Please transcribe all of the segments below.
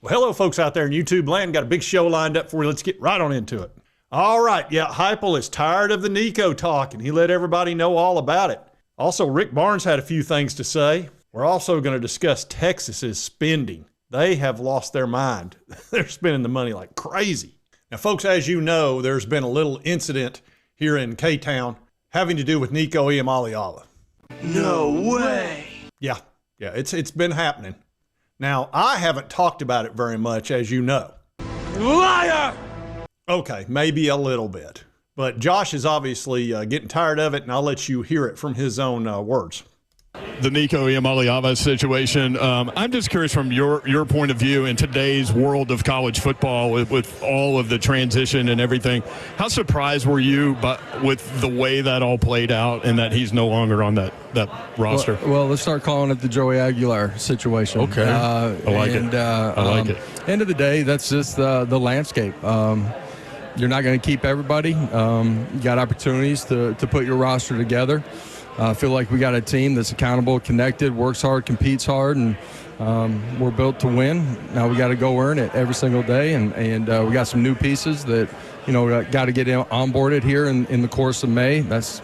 Well, hello, folks out there in YouTube land. Got a big show lined up for you. Let's get right on into it. All right. Yeah, Heupel is tired of the Nico talk, and he let everybody know all about it. Also, Rick Barnes had a few things to say. We're also going to discuss Texas's spending. They have lost their mind. They're spending the money like crazy. Now, folks, as you know, there's been a little incident here in K-Town having to do with Nico Iamaleava. No way. Yeah, it's been happening. Now, I haven't talked about it very much, as you know. Liar! Okay, maybe a little bit. But Josh is obviously getting tired of it, and I'll let you hear it from his own words. The Nico Iamaleava situation. I'm just curious from your point of view in today's world of college football with all of the transition and everything. How surprised were you with the way that all played out and that he's no longer on that roster? Well, let's start calling it the Joey Aguilar situation. Okay. I like it. I like it. End of the day, that's just the landscape. You're not going to keep everybody. You got opportunities to put your roster together. I feel like we got a team that's accountable, connected, works hard, competes hard, and we're built to win. Now we got to go earn it every single day, and we got some new pieces that, got to get onboarded here in the course of May. That's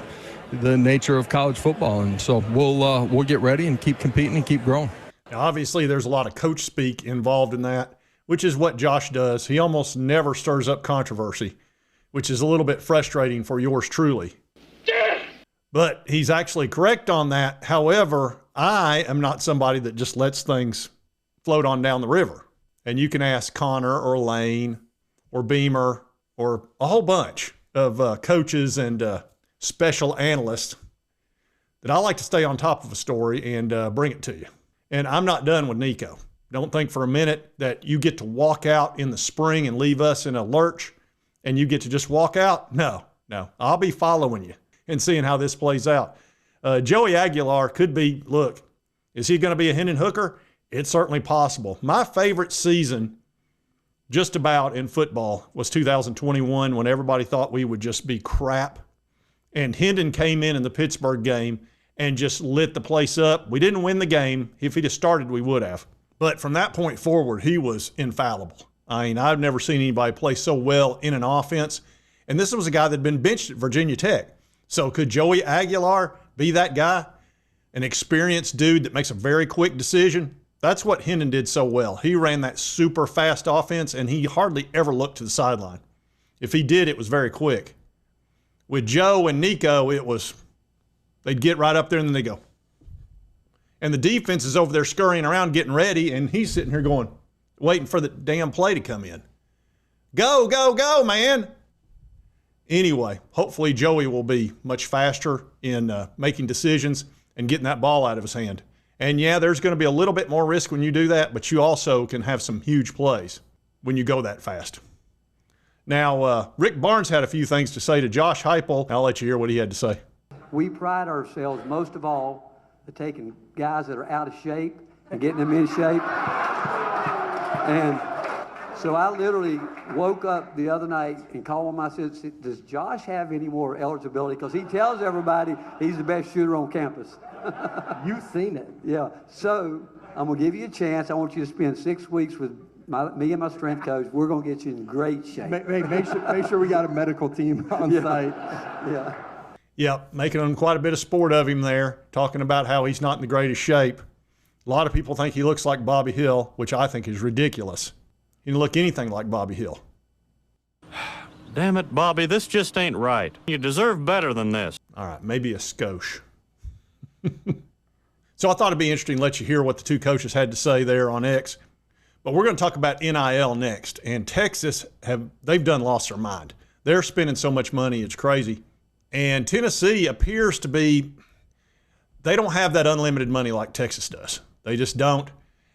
the nature of college football, and so we'll get ready and keep competing and keep growing. Now, obviously, there's a lot of coach speak involved in that, which is what Josh does. He almost never stirs up controversy, which is a little bit frustrating for yours truly. But he's actually correct on that. However, I am not somebody that just lets things float on down the river. And you can ask Connor or Lane or Beamer or a whole bunch of coaches and special analysts that I like to stay on top of a story and bring it to you. And I'm not done with Nico. Don't think for a minute that you get to walk out in the spring and leave us in a lurch and you get to just walk out. No. I'll be following you and seeing how this plays out. Joey Aguilar could be, look, is he going to be a Hendon Hooker? It's certainly possible. My favorite season just about in football was 2021 when everybody thought we would just be crap. And Hendon came in the Pittsburgh game and just lit the place up. We didn't win the game. If he'd have started, we would have. But from that point forward, he was infallible. I mean, I've never seen anybody play so well in an offense. And this was a guy that had been benched at Virginia Tech. So could Joey Aguilar be that guy? An experienced dude that makes a very quick decision? That's what Hendon did so well. He ran that super fast offense, and he hardly ever looked to the sideline. If he did, it was very quick. With Joe and Nico, it was they'd get right up there and then they go. And the defense is over there scurrying around getting ready, and he's sitting here going, waiting for the damn play to come in. Go, man. Anyway, hopefully Joey will be much faster in making decisions and getting that ball out of his hand. And yeah, there's going to be a little bit more risk when you do that, but you also can have some huge plays when you go that fast. Now, Rick Barnes had a few things to say to Josh Heupel. I'll let you hear what he had to say. We pride ourselves most of all at taking guys that are out of shape and getting them in shape. And so I literally woke up the other night and called him. I said, does Josh have any more eligibility? Because he tells everybody he's the best shooter on campus. You've seen it. Yeah. So I'm going to give you a chance. I want you to spend 6 weeks with me and my strength coach. We're going to get you in great shape. Make sure we got a medical team on site. Yeah. Yeah, making quite a bit of sport of him there, talking about how he's not in the greatest shape. A lot of people think he looks like Bobby Hill, which I think is ridiculous. He didn't look anything like Bobby Hill. Damn it, Bobby, this just ain't right. You deserve better than this. All right, maybe a skosh. So I thought it'd be interesting to let you hear what the two coaches had to say there on X. But we're going to talk about NIL next. And Texas, they've done lost their mind. They're spending so much money, it's crazy. And Tennessee appears to be, they don't have that unlimited money like Texas does. They just don't.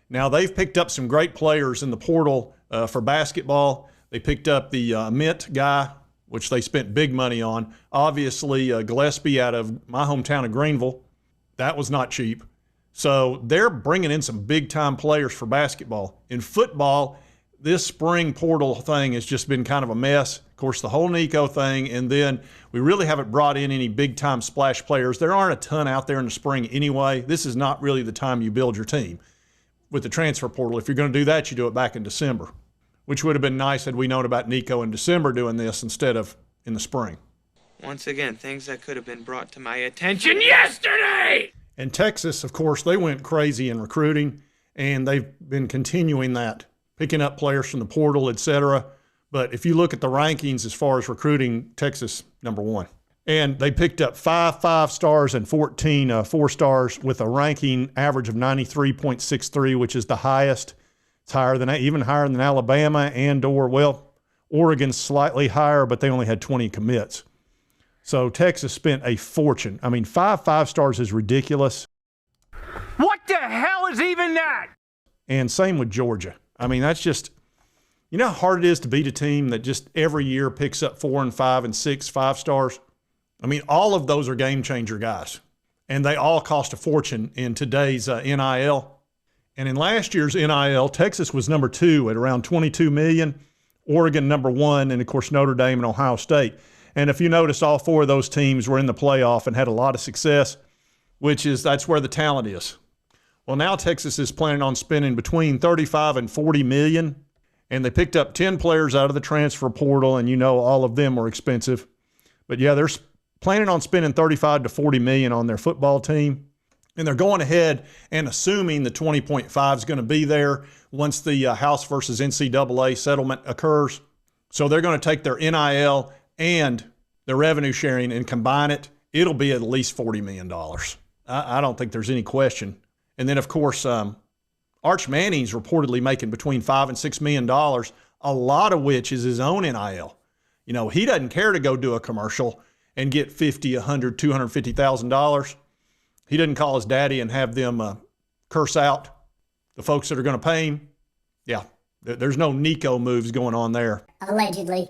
Now, they've picked up some great players in the portal for basketball. They picked up the Mint guy, which they spent big money on. Obviously, Gillespie out of my hometown of Greenville. That was not cheap. So they're bringing in some big-time players for basketball. In football, this spring portal thing has just been kind of a mess. Of course, the whole Nico thing, and then we really haven't brought in any big-time splash players. There aren't a ton out there in the spring anyway. This is not really the time you build your team. with the transfer portal. If you're going to do that, you do it back in December, which would have been nice had we known about Nico in December doing this instead of in the spring. Once again, things that could have been brought to my attention yesterday! And Texas, of course, they went crazy in recruiting, and they've been continuing that, picking up players from the portal, etc. But if you look at the rankings as far as recruiting, Texas, number one. And they picked up 5 5-stars and 14 4-stars with a ranking average of 93.63, which is the highest. It's even higher than Alabama Oregon's slightly higher, but they only had 20 commits. So Texas spent a fortune. I mean, 5 5-stars is ridiculous. What the hell is even that? And same with Georgia. I mean, that's just, you know how hard it is to beat a team that just every year picks up 4 and 5 and 6 5-stars? I mean, all of those are game-changer guys, and they all cost a fortune in today's NIL. And in last year's NIL, Texas was number 2 at around $22 million, Oregon number 1, and, of course, Notre Dame and Ohio State. And if you notice, all 4 of those teams were in the playoff and had a lot of success, that's where the talent is. Well, now Texas is planning on spending between $35 and $40 million, and they picked up 10 players out of the transfer portal, and you know all of them were expensive. But, yeah, they're planning on spending $35 to $40 million on their football team, and they're going ahead and assuming the 20.5 is going to be there once the House versus NCAA settlement occurs. So they're going to take their NIL and their revenue sharing and combine it. It'll be at least $40 million. I don't think there's any question. And then, of course, Arch Manning's reportedly making between $5 and $6 million, a lot of which is his own NIL. You know, he doesn't care to go do a commercial and get $50, $100, $250,000. He didn't call his daddy and have them curse out the folks that are going to pay him. Yeah, there's no Nico moves going on there. Allegedly.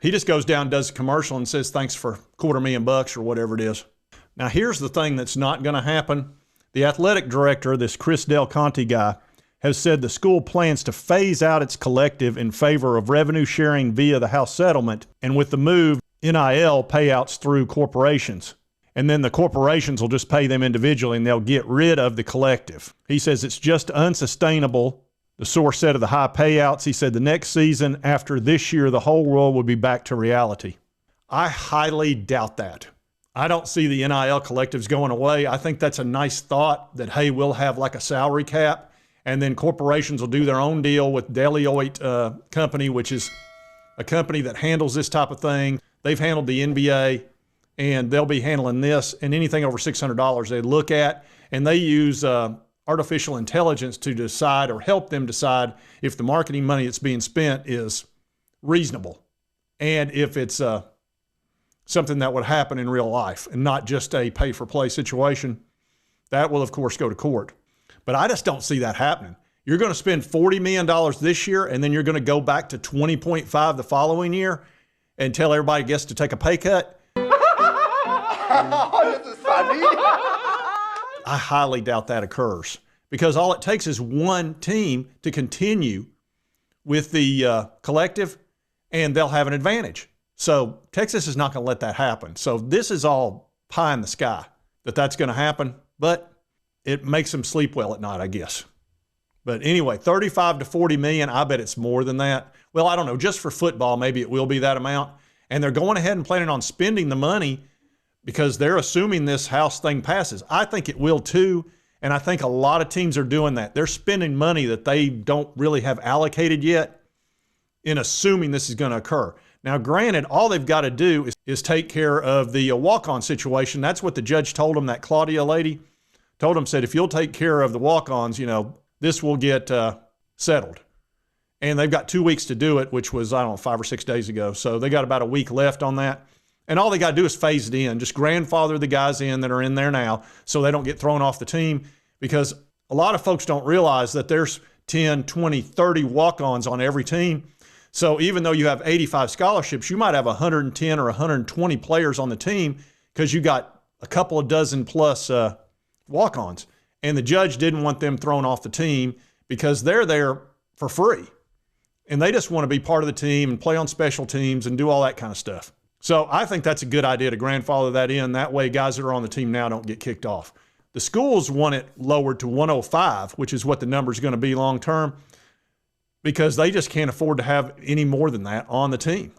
He just goes down, does a commercial, and says thanks for $250,000 or whatever it is. Now, here's the thing that's not going to happen. The athletic director, this Chris Del Conte guy, has said the school plans to phase out its collective in favor of revenue sharing via the House settlement, and with the move, NIL payouts through corporations. And then the corporations will just pay them individually, and they'll get rid of the collective. He says it's just unsustainable. The source said of the high payouts, he said the next season after this year, the whole world will be back to reality. I highly doubt that. I don't see the NIL collectives going away. I think that's a nice thought that, hey, we'll have like a salary cap, and then corporations will do their own deal with Deloitte Company, which is a company that handles this type of thing. They've handled the NBA, and they'll be handling this, and anything over $600 they look at, and they use artificial intelligence to decide or help them decide if the marketing money that's being spent is reasonable and if it's something that would happen in real life and not just a pay-for-play situation. That will, of course, go to court. But I just don't see that happening. You're going to spend $40 million this year, and then you're going to go back to 20.5 the following year and tell everybody gets to take a pay cut? Oh, this is funny. I highly doubt that occurs because all it takes is one team to continue with the collective, and they'll have an advantage. So Texas is not going to let that happen. So this is all pie in the sky that that's going to happen, but it makes them sleep well at night, I guess. But anyway, 35 to 40 million, I bet it's more than that. Well, I don't know, just for football, maybe it will be that amount. And they're going ahead and planning on spending the money because they're assuming this House thing passes. I think it will too, and I think a lot of teams are doing that. They're spending money that they don't really have allocated yet in assuming this is going to occur. Now, granted, all they've got to do is take care of the walk-on situation. That's what the judge told them, that Claudia lady told them, said, if you'll take care of the walk-ons, you know, this will get settled. And they've got 2 weeks to do it, which was, I don't know, 5 or 6 days ago. So they got about a week left on that. And all they got to do is phase it in, just grandfather the guys in that are in there now so they don't get thrown off the team, because a lot of folks don't realize that there's 10, 20, 30 walk-ons on every team. So even though you have 85 scholarships, you might have 110 or 120 players on the team because you got a couple of dozen plus walk-ons. And the judge didn't want them thrown off the team because they're there for free. And they just want to be part of the team and play on special teams and do all that kind of stuff. So I think that's a good idea to grandfather that in. That way guys that are on the team now don't get kicked off. The schools want it lowered to 105, which is what the number is going to be long term, because they just can't afford to have any more than that on the team.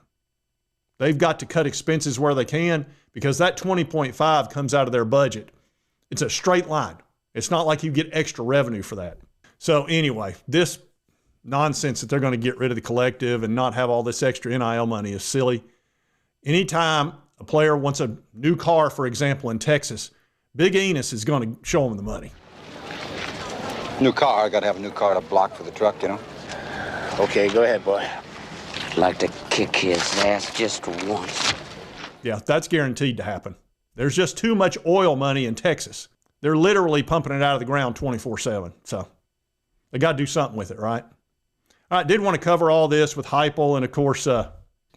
They've got to cut expenses where they can, because that 20.5 comes out of their budget. It's a straight line. It's not like you get extra revenue for that. So anyway, this nonsense that they're going to get rid of the collective and not have all this extra NIL money is silly. Anytime a player wants a new car, for example, in Texas, Big Enos is going to show them the money. New car, I got to have a new car to block for the truck, you know? Okay, go ahead, boy. I'd like to kick his ass just once. Yeah, that's guaranteed to happen. There's just too much oil money in Texas. They're literally pumping it out of the ground 24/7. So they got to do something with it, right? All right, did want to cover all this with Heupel and, of course,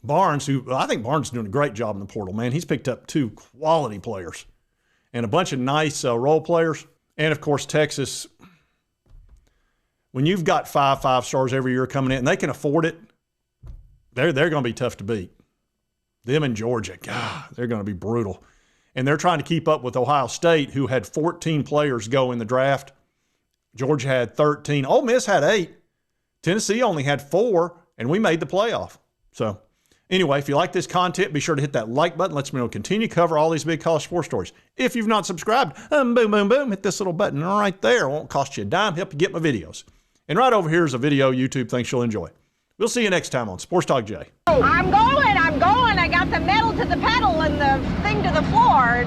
Barnes, who I think Barnes is doing a great job in the portal, man. He's picked up 2 quality players and a bunch of nice role players. And, of course, Texas, when you've got 5 5-stars every year coming in and they can afford it, they're going to be tough to beat. Them and Georgia, God, they're going to be brutal. And they're trying to keep up with Ohio State, who had 14 players go in the draft. Georgia had 13. Ole Miss had 8. Tennessee only had 4, and we made the playoff. So anyway, if you like this content, be sure to hit that like button. Let's me know continue to cover all these big college sports stories. If you've not subscribed, boom, boom, boom, hit this little button right there. It won't cost you a dime. Help you get my videos. And right over here is a video YouTube thinks you'll enjoy. We'll see you next time on Sports Talk Jay. I'm going. I got the metal to the pedal and the thing to the floor.